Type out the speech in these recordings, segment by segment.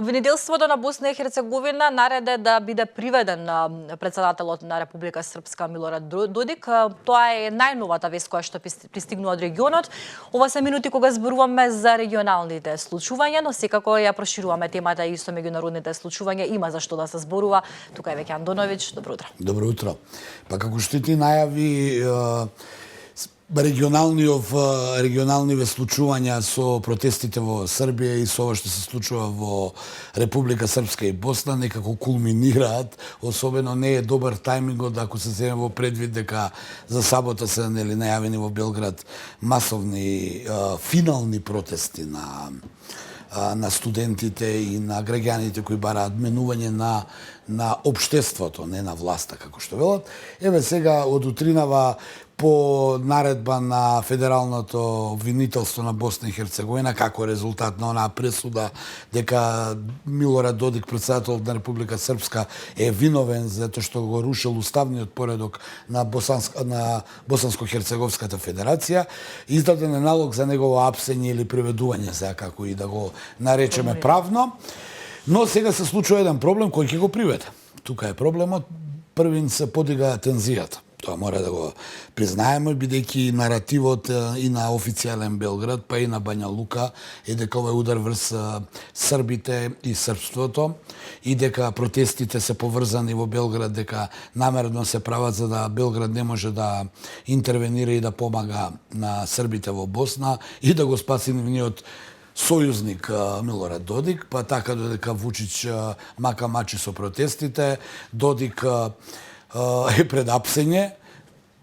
Обвинителството на Босна и Херцеговина нареде да биде приведен председателот на Република Српска Милорад Додик. Тоа е најновата вест која што пристигнува од регионот. Ова се минути кога зборуваме за регионалните случувања, но секако ја прошируваме темата и со меѓународните случувања. Има за што да се зборува. Тука е веќе Андоновиќ. Добро утро. Добро утро. Па како што ти најави, регионалниве случувања со протестите во Србија и со ова што се случува во Република Српска и Босна некако кулминираат, особено не е добар тајмингот ако се земе во предвид дека за сабота се најавени во Белград масовни финални протести на студентите и на граѓаните кои бараат менување на општеството, не на власта, како што велат. Еве сега од утринава по наредба на Федералното обвинителство на Босна и Херцеговина, како резултат на онаа пресуда дека Милорад Додик, председател на Република Српска, е виновен затоа што го рушил уставниот поредок на Босанско-Херцеговската федерација, издаден е налог за негово апсење или приведување, сега како и да го наречеме правно. Но сега се случува еден проблем кој ќе го приведе. Тука е проблемот. Првин се подига тензијата. Тоа мора да го признаеме, бидејќи наративот и на официјален Белград, па и на Бања Лука е дека ова е удар врз србите и српството и дека протестите се поврзани во Белград, дека намерно се прават за да Белград не може да интервенира и да помага на србите во Босна и да го спаси нивниот сојузник Милорад Додик, па така додека Вучич мака мачи со протестите, Додик е пред апсење,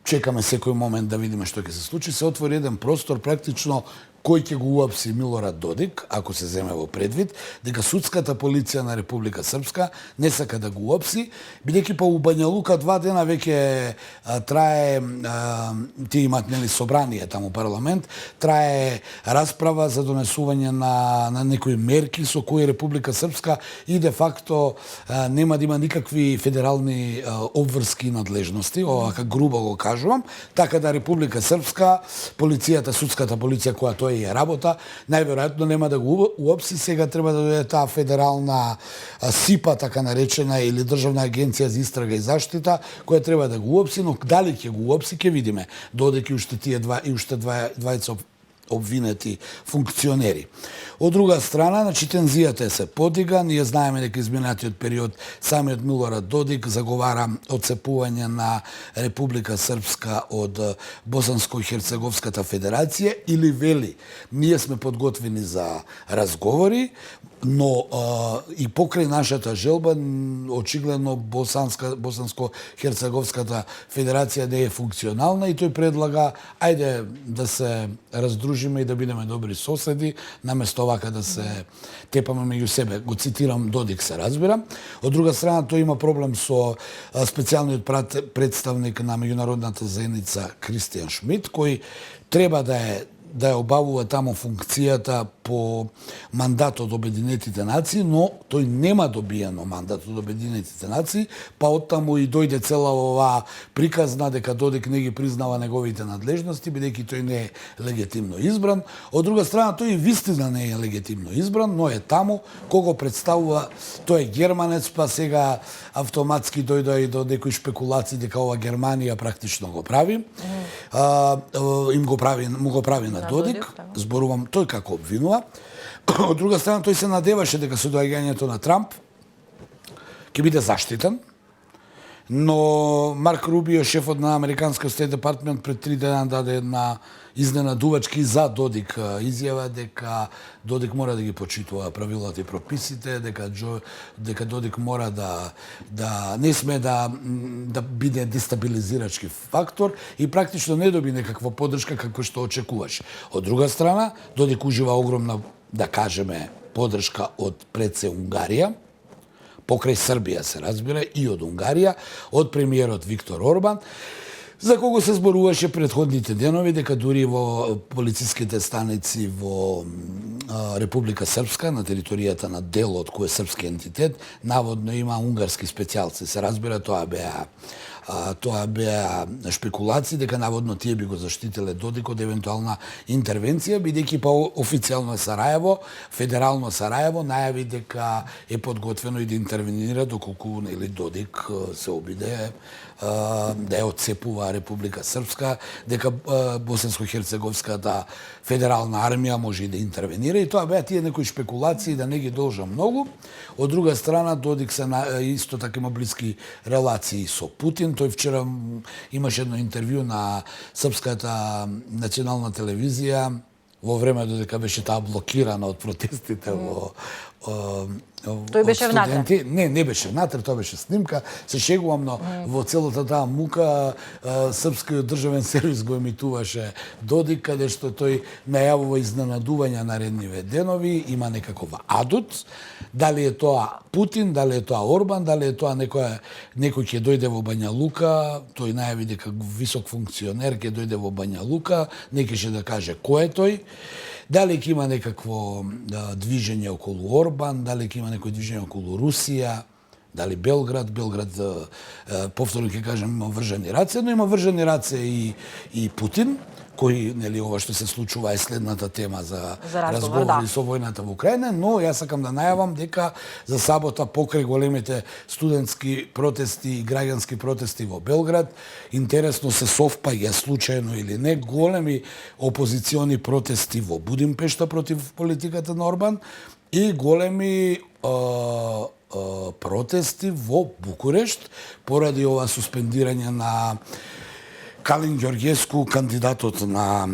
чекаме секој момент да видиме што ќе се случи, се отвори еден простор практично кој ќе го уапси Милорад Додик, ако се земе во предвид, дека судската полиција на Република Српска не сака да го уапси, бидејќи па у Бања Лука 2 дена веќе трае, тие имат собрание таму парламент, трае расправа за донесување на некои мерки со кои Република Српска и де факто нема да има никакви федерални обврски надлежности, овака грубо го кажувам, така да Република Српска, полицијата, судската полиција која тоа е работа, најверојатно нема да го уапси. Сега треба да дојде таа федерална СИПА, така наречена, или Државна агенција за истрага и заштита, која треба да го уапси, но дали ќе го уапси, ќе видиме, додека уште тие двајца обвинети функционери. Од друга страна, тензијата се подига. Ние знаеме дека изминатиот период самиот Милорад Додик заговара одцепување на Република Српска од Босанско-Херцеговската федерација или вели, ние сме подготвени за разговори, но и покрај нашата желба, очигледно Босанско-Херцеговската федерација не е функционална и тој предлага, ајде да се раздружиме и да бидеме добри соседи, наместо овака да се тепаме меѓу себе. Го цитирам Додик, се разбира. Од друга страна, тој има проблем со специјалниот представник на меѓународната заедница Кристијан Шмидт, кој треба да ја обавува таму функцијата по мандат од Обединетите нации, но тој нема добиено мандат од Обединетите нации, па оттаму и дојде цела оваа приказна дека Додик не ги признава неговите надлежности, бидејќи тој не е легитимно избран. Од друга страна, тој и вистина не е легитимно избран, но е таму, кого представува, тој е германец, па сега автоматски дојде и до некои шпекулации дека ова Германија практично го прави. Му го прави на Додик, зборувам тој како обвинува. Од друга страна, тој се надеваше дека со доаѓањето на Трамп ќе биде заштитен, но Марк Рубио, шефот на Американскиот Стейт Департмент, пред 3 дена даде една изненадувачки за Додик изјава дека Додик мора да ги почитува правилата и прописите, дека Додик мора да не сме да биде дестабилизирачки фактор и практично не доби некаква поддршка како што очекуваш. Од друга страна, Додик ужива огромна, да кажеме, поддршка од предсе Унгарија, покрај Србија се разбира, и од Унгарија, од премиерот Виктор Орбан, за кого се зборуваше предходните денови дека дури во полициските станици во Република Српска, на територијата на делот кој е српски ентитет, наводно има унгарски специјалци. Се разбира, тоа беа Тоа беа шпекулации дека наводно тие би го заштителе Додик од евентуална интервенција, бидејќи па официјално Сараево, федерално Сараево најави дека е подготвено и да интервенира доколку нели Додик се обиде да ја отцепува Република Српска, дека Босенско-Херцеговската федерална армија може и да интервенира, и тоа беа тие некои шпекулации, да не ги должам многу. Од друга страна, Додик исто така има блиски релации со Путин. Тој вчера имаше едно интервју на Српската национална телевизија во време додека беше таа блокирана од протестите Тој беше внатре? Не беше внатре, тоа беше снимка. Се шегувам, но во целата таа мука Српскиот државен сервис го емитуваше Додик, каде што тој најавува изненадувања наредниве денови, има некаков адут. Дали е тоа Путин, дали е тоа Орбан, дали е тоа некој ќе дојде во Бања Лука, тој најави дека висок функционер ќе дојде во Бања Лука, не ќе да каже кој е тој. Дали ќе има некакво движење околу Орбан, дали ќе има некој движење околу Русија, дали Белград, повторно ќе кажем, има вржани раце, но има вржани раце и Путин, кој, нели, ова што се случува е следната тема за разговори со војната во Украина, но јас сакам да најавам дека за сабота покрај големите студентски протести и граѓански протести во Белград, интересно се совпаѓа случајно или не големи опозициони протести во Будимпешта против политиката на Орбан и големи протести во Букурешт поради ова суспендирање на Калин Ѓорѓеску, кандидатот на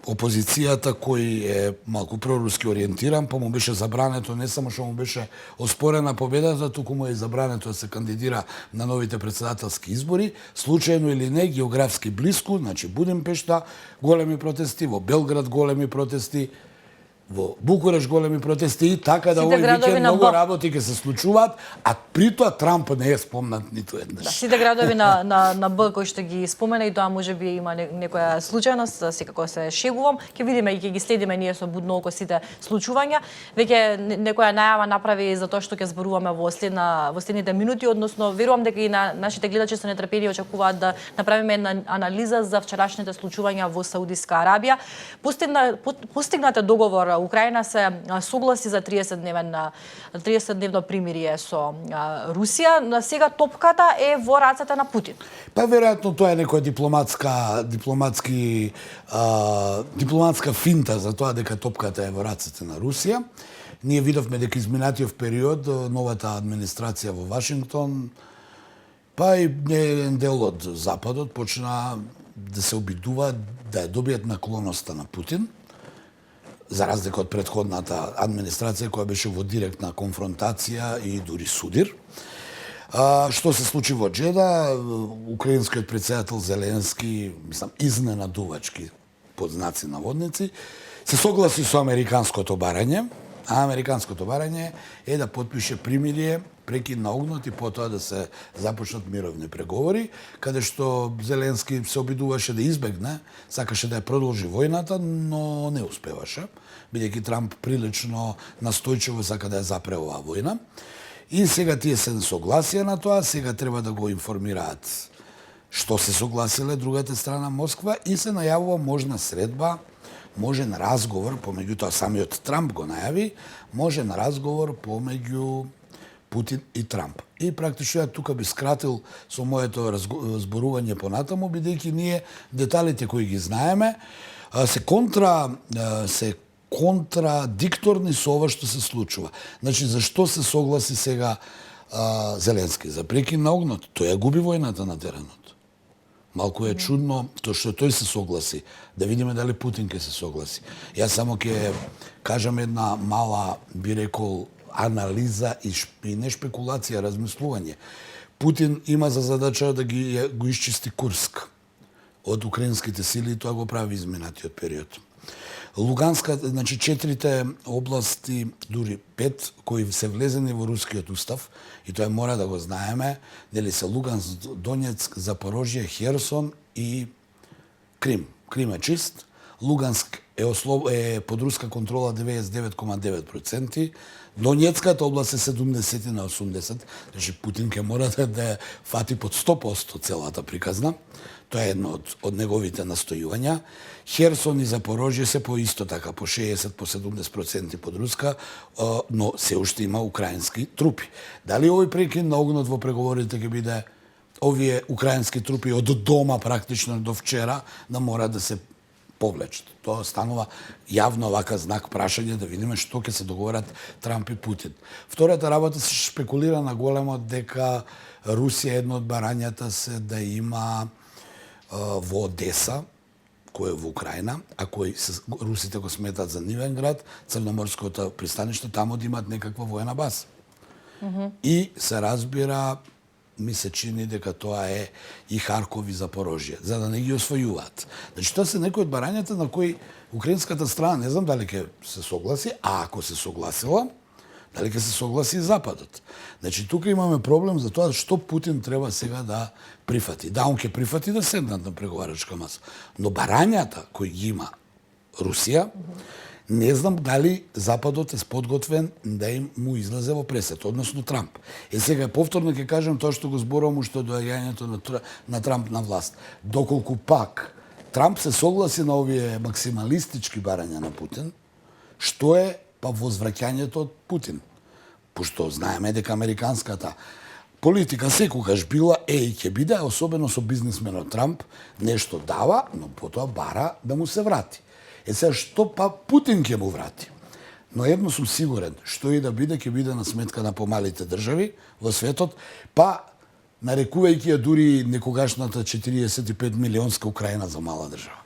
опозицијата, кој е малку проруски ориентиран, па му беше забрането, не само што му беше оспорена победата, туку му е забрането да се кандидира на новите претседателски избори, случајно или не, географски блиску, значи Будимпешта, големи протести, во Белград големи протести, во Букуреш големи протести, и така да овој викенд многу работи ќе се случуваат, а при тоа Трамп не е спомнат ниту еднаш. Сите градови на Б кои што ги спомена, и тоа можеби има некоја случајност, секако се шегувам, ќе видиме и ќе ги следиме ние со будно око сите случувања. Веќе некоја најава направи за тоа што ќе зборуваме во следните минути, односно верувам дека и на нашите гледачи со нетрпение очекуваат да направиме една анализа за вчерашните случувања во Саудиска Арабија. Постигнате договор, Украина се согласи за 30-дневно примирие со Русија, но сега топката е во рацете на Путин. Па веројатно тоа е некоја дипломатска финта за тоа дека топката е во рацете на Русија. Ние видовме дека изминатиот период новата администрација во Вашингтон, па и еден дел од Западот почна да се обидува да ја добијат наклоноста на Путин, за разлика од претходната администрација која беше во директна конфронтација и дури судир. Што се случи во Джеда, украинскиот претседател Зеленски, мислам, изненадувачки, под знаци наводници, се согласи со американското барање, а американското барање е да подпише примирие, прекин на огнот и потоа да се започнат мировни преговори, каде што Зеленски се обидуваше да избегне, сакаше да ја продолжи војната, но не успеваше, бидејќи Трамп прилично настојчиво сака да ја запре оваа војна. И сега тие се согласија на тоа, сега треба да го информираат што се согласиле другата страна Москва и се најавува можна средба, можен разговор помеѓу, тоа самиот Трамп го најави, можен разговор помеѓу Путин и Трамп. И практично ја тука би скратил со моето зборување понатаму, бидејќи ние деталите кои ги знаеме се контрадикторни со ова што се случува. Значи, зашто се согласи сега Зеленски? За прекин на огнот. Тој ја губи војната на теренот. Малку е чудно тоа што тој се согласи. Да видиме дали Путин ќе се согласи. Јас само ќе кажам една мала, би рекол, анализа и не шпекулација, размислување. Путин има за задача да го исчисти Курск од украинските сили и тоа го прави изминатиот период. Луганска, значи 4 области, дури 5, кои се влезени во рускиот устав, и тоа мора да го знаеме, дали се Луганск, Донецк, Запорожје, Херсон и Крим. Крим е чист. Луганск е под руска контрола 99,9%, Донецката област е 70 на 80, значи Путин ќе мора да ја фати под 100% целата приказна. Тоа е едно од неговите настојувања. Херсон и Запорожје се по исто така, по 60, по 70% под руска, но се уште има украински трупи. Дали овој прекин на огнот во преговорите ќе биде овие украински трупи од дома практично до вчера да мора да се повлечат? Тоа станува јавно вака знак прашање да видиме што ќе се договорат Трамп и Путин. Втората работа се шпекулира на големо дека Русија едно од барањата се да има во Одеса, кој е во Украина, а кој русите го сметат за нивен град, Црноморското пристаниште, таму да имат некаква воена база. И се разбира, ми се чини дека тоа е и Харков и Запорожје, за да не ги освојуваат. Значи, тоа се некои од барањата на кои украинската страна, не знам дали ќе се согласи, а ако се согласила, дали ќе се согласи и Западот. Значи, тука имаме проблем за тоа што Путин треба сега да прифати. Да, он ќе прифати да седнат на преговарачка маса. Но барањата кои ги има Русија, не знам дали Западот е подготвен да им му излезе во пресет, односно Трамп. Сега повторно ќе кажем тоа што го зборувам уште од доаѓањето на Трамп на власт. Доколку пак Трамп се согласи на овие максималистички барања на Путин, што е па возвраќањето од Путин? Пошто знаеме дека американската политика секогаш била и ќе биде, особено со бизнисменот Трамп, нешто дава, но потоа бара да му се врати. Сега што па Путин ќе му врати? Но едно сум сигурен, што и да биде, ќе биде на сметка на помалите држави во светот, па нарекувајќи ја дури некогашната 45 милионска Украина за мала држава.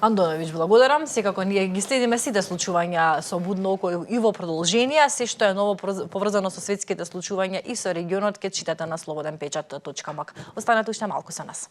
Андоновиќ, благодарам. Секако ние ги следиме сите случувања со будно око и во продолжение. Се што е ново поврзано со светските случувања и со регионот ќе читате на slobodnpečat.mk. Останете уште малку со нас.